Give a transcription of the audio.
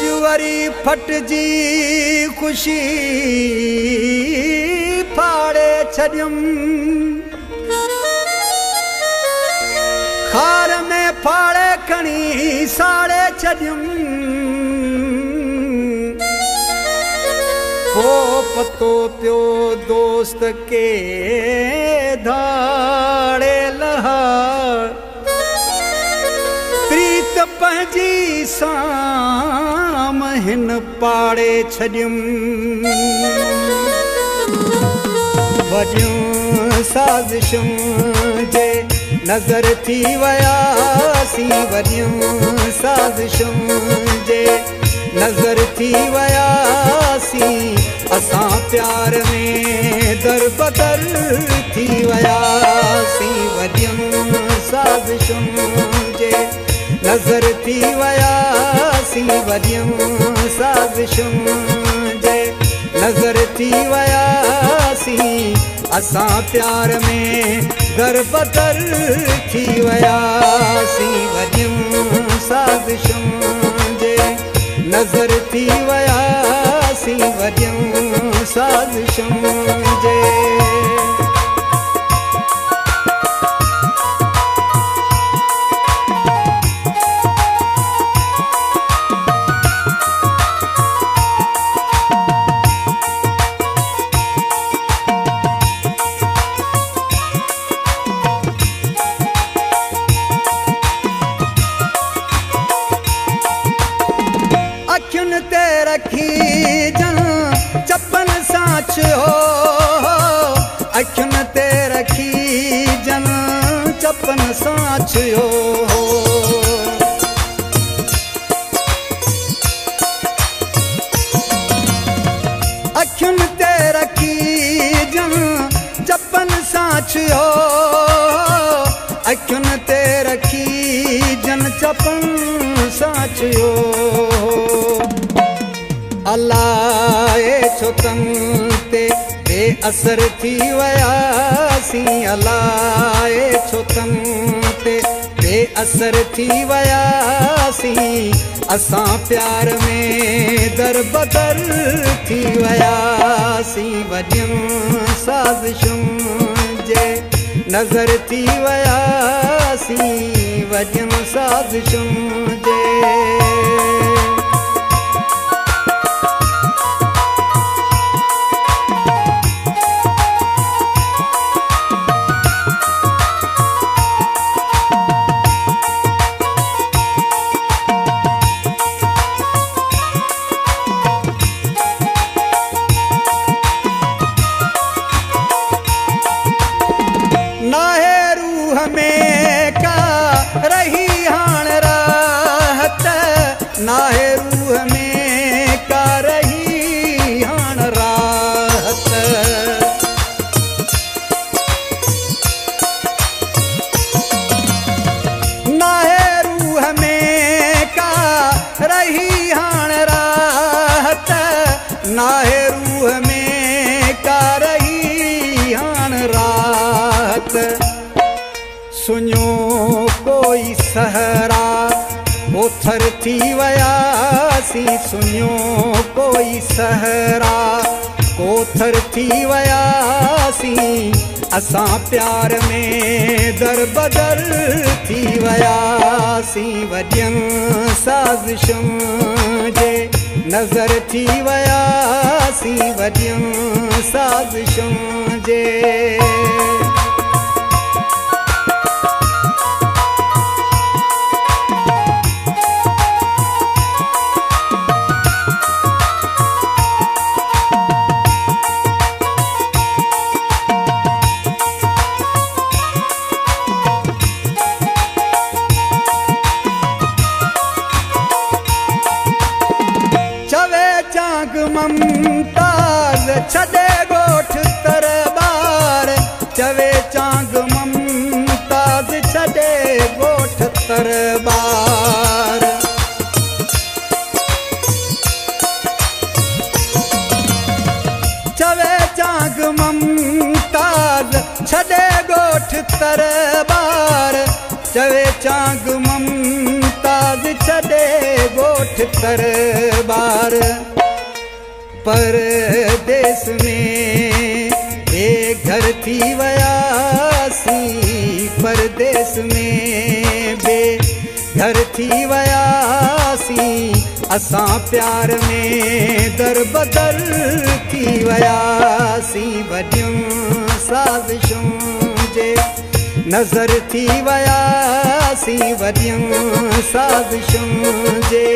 अॼु वरी फटजी ख़ुशी फाड़े छॾियुमि खार में फाड़े खणी साड़े छॾियुमि पोइ पतो पियो दोस्त के धाड़े लहा प्रीत पंहिंजी साम हिन पाड़े छॾियुमि वॾियूं साज़िशूं जे नज़र थी वयासीं वॾियूं साज़िशूं जे नज़र थी वयासीं असां प्यार में दर बदर थी वयासीं वॾियूं साज़िशूं जे नज़र थी वयासीं वॾियूं साज़िशूं जे नज़र थी वयासीं असां प्यार में दर बदर थी वयासीं वॾियूं साज़िशूं जे नज़र थी वयासीं वॾियूं साज़िशूं जे अखियुनि ते रखी जन चपन साच हो अखियुनि ते रखी जन चपन साच हो अखियुनि ते रखी जन चपन साच हो अखियुनि ते रखी जन चपन साच हो अलाए छो तन ते बेअसर थी वयासीं अलाए छो तन ते बेअसर थी वयासीं असां प्यार में दर बदर थी वयासीं वॾियूं साज़िशूं जे नज़र थी वयासीं वॾियूं साज़िशूं जे नाहे रूह में का रही हाण राहत नाहे रूह में का रही हाण राहत नाहे रूह में का रही हाण राहत नाहे रूह में का रही हाण राहत सुञो कोई सहरा ओथर थी वयासीं सुञो कोई सहरा ओथर थी वयासीं असां प्यार में दर बदर थी वयासीं वॾियूं साज़िशूं जे नज़र थी वयासीं वॾियूं साज़िशूं जे ममताज़ छॾे ॻोठ तरबार चवे चांग ममताज़ छॾे ॻोठ तरबार चवे चांग ममताज़ छॾे ॻोठ तरबार चवे चांग ममताज़ छॾे ॻोठ तरबार परदेस में बेघर थी वयासी परदेस में बेघर थी वयासी असां प्यार में दर बदर थी वयासी वॾियूं साज़िशूं जे नज़र थी वयासी वॾियूं साज़िशूं जे